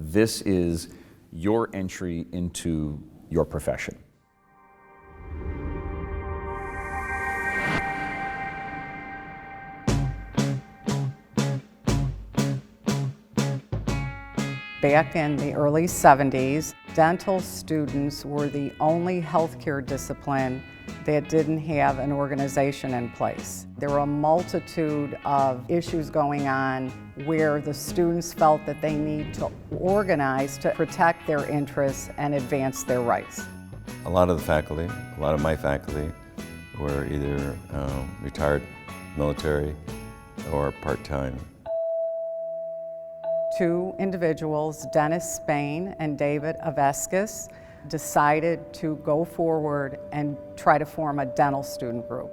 This is your entry into your profession. Back in the early 70s, dental students were the only healthcare discipline that didn't have an organization in place. There were a multitude of issues going on where the students felt that they need to organize to protect their interests and advance their rights. A lot of the faculty, a lot of my faculty were either retired military or part-time. Two individuals, Dennis Spain and David Aveskis, decided to go forward and try to form a dental student group.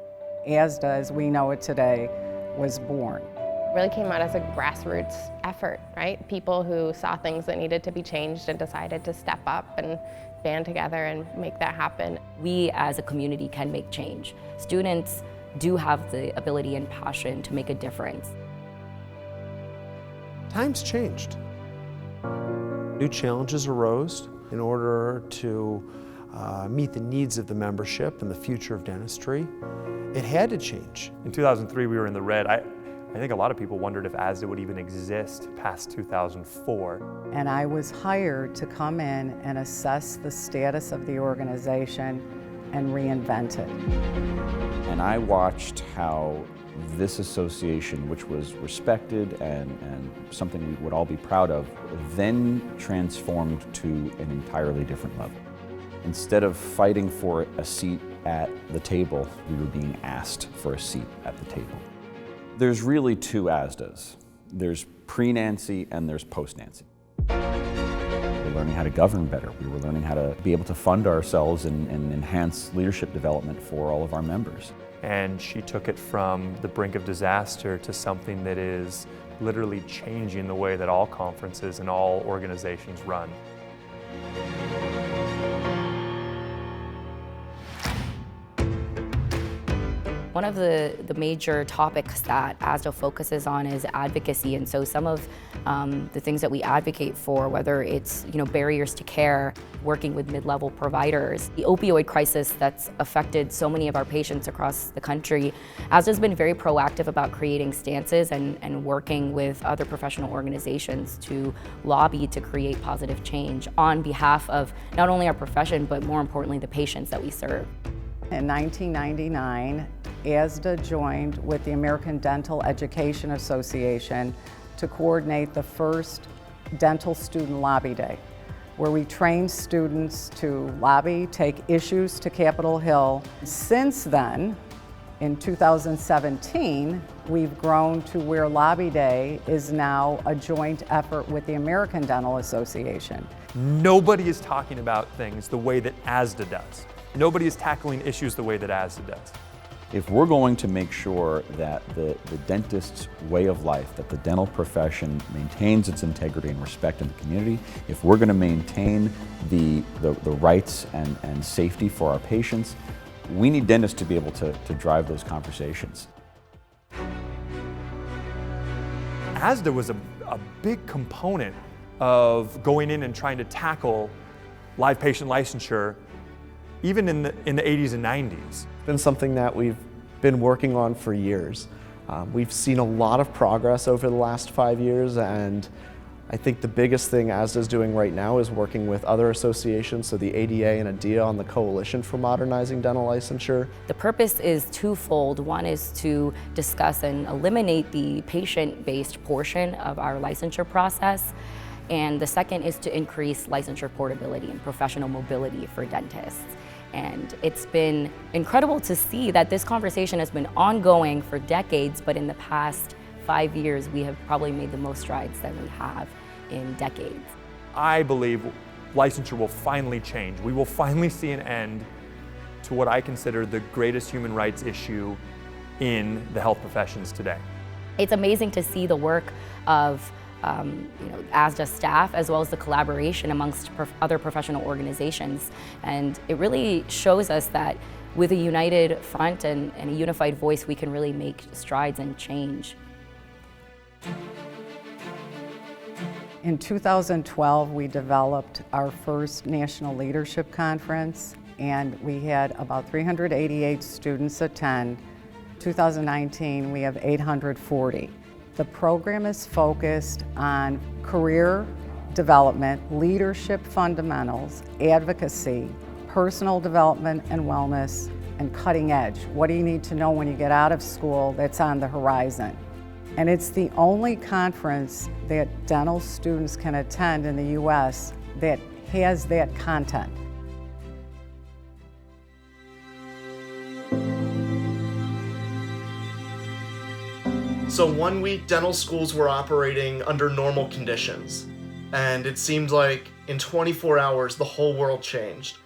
ASDA, as we know it today, was born. It really came out as a grassroots effort, right? People who saw things that needed to be changed and decided to step up and band together and make that happen. We as a community can make change. Students do have the ability and passion to make a difference. Times changed. New challenges arose in order to meet the needs of the membership and the future of dentistry. It had to change. In 2003, we were in the red. I think a lot of people wondered if ASDA would even exist past 2004. And I was hired to come in and assess the status of the organization and reinvent it. And I watched how this association, which was respected and something we would all be proud of, then transformed to an entirely different level. Instead of fighting for a seat at the table, we were being asked for a seat at the table. There's really two ASDAs. There's pre-Nancy and there's post-Nancy. We're learning how to govern better. We were learning how to be able to fund ourselves and enhance leadership development for all of our members. And she took it from the brink of disaster to something that is literally changing the way that all conferences and all organizations run. One of the major topics that ASDA focuses on is advocacy, and so some of the things that we advocate for, whether it's barriers to care, working with mid-level providers, the opioid crisis that's affected so many of our patients across the country, ASDA's been very proactive about creating stances and working with other professional organizations to lobby to create positive change on behalf of not only our profession, but more importantly, the patients that we serve. In 1999, ASDA joined with the American Dental Education Association to coordinate the first Dental Student Lobby Day, where we trained students to lobby, take issues to Capitol Hill. Since then, in 2017, we've grown to where Lobby Day is now a joint effort with the American Dental Association. Nobody is talking about things the way that ASDA does. Nobody is tackling issues the way that ASDA does. If we're going to make sure that the dentist's way of life, that the dental profession maintains its integrity and respect in the community, if we're going to maintain the rights and safety for our patients, we need dentists to be able to drive those conversations. ASDA was a big component of going in and trying to tackle live patient licensure even in the 80s and 90s. It's been something that we've been working on for years. We've seen a lot of progress over the last 5 years, and I think the biggest thing ASDA is doing right now is working with other associations, so the ADA and ADIA on the Coalition for Modernizing Dental Licensure. The purpose is twofold. One is to discuss and eliminate the patient-based portion of our licensure process, and the second is to increase licensure portability and professional mobility for dentists. And it's been incredible to see that this conversation has been ongoing for decades, but in the past 5 years, we have probably made the most strides that we have in decades. I believe licensure will finally change. We will finally see an end to what I consider the greatest human rights issue in the health professions today. It's amazing to see the work of ASDA staff, as well as the collaboration amongst other professional organizations. And it really shows us that with a united front and a unified voice, we can really make strides and change. In 2012, we developed our first National Leadership Conference, and we had about 388 students attend. 2019, we have 840. The program is focused on career development, leadership fundamentals, advocacy, personal development and wellness, and cutting edge. What do you need to know when you get out of school that's on the horizon? And it's the only conference that dental students can attend in the US that has that content. So 1 week, dental schools were operating under normal conditions. And it seemed like in 24 hours, the whole world changed.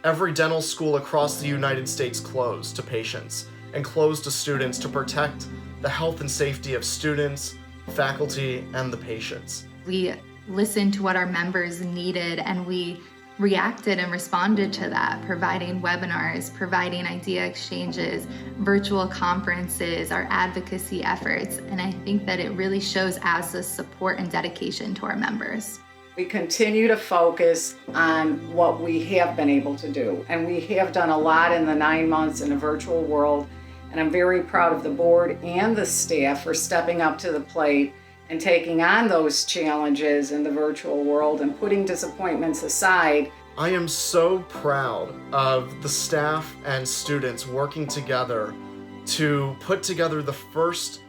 Every dental school across the United States closed to patients and closed to students to protect the health and safety of students, faculty, and the patients. We listened to what our members needed and we reacted and responded to that, providing webinars, providing idea exchanges, virtual conferences, our advocacy efforts. And I think that it really shows ASDA's support and dedication to our members. We continue to focus on what we have been able to do. And we have done a lot in the 9 months in a virtual world. And I'm very proud of the board and the staff for stepping up to the plate and taking on those challenges in the virtual world and putting disappointments aside. I am so proud of the staff and students working together to put together the first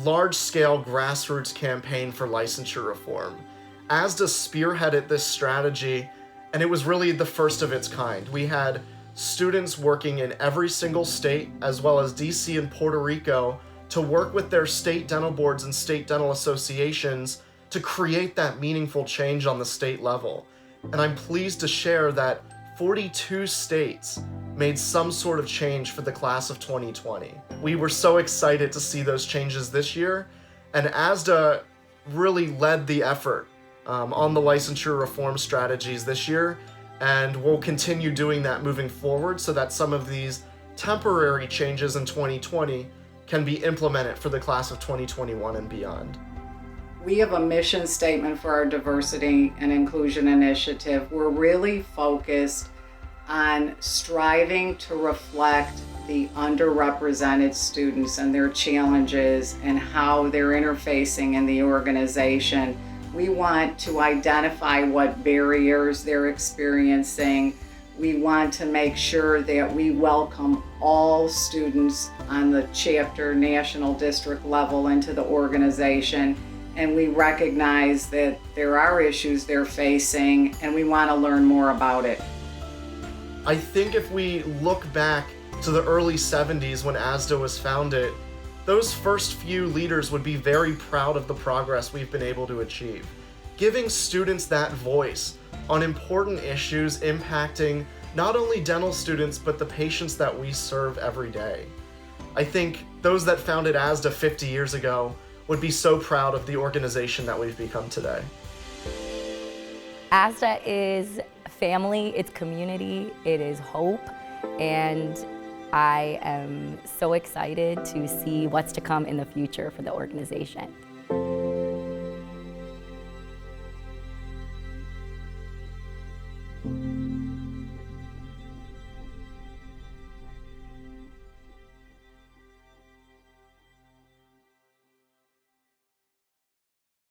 large-scale grassroots campaign for licensure reform. ASDA spearheaded this strategy, and it was really the first of its kind. We had students working in every single state, as well as DC and Puerto Rico, to work with their state dental boards and state dental associations to create that meaningful change on the state level. And I'm pleased to share that 42 states made some sort of change for the class of 2020. We were so excited to see those changes this year, and ASDA really led the effort on the licensure reform strategies this year, and we'll continue doing that moving forward so that some of these temporary changes in 2020 can be implemented for the class of 2021 and beyond. We have a mission statement for our diversity and inclusion initiative. We're really focused on striving to reflect the underrepresented students and their challenges and how they're interfacing in the organization. We want to identify what barriers they're experiencing. We want to make sure that we welcome all students on the chapter, national, district level into the organization. And we recognize that there are issues they're facing and we want to learn more about it. I think if we look back to the early 70s when ASDA was founded, those first few leaders would be very proud of the progress we've been able to achieve. Giving students that voice on important issues impacting not only dental students, but the patients that we serve every day. I think those that founded ASDA 50 years ago would be so proud of the organization that we've become today. ASDA is family, it's community, it is hope, and I am so excited to see what's to come in the future for the organization.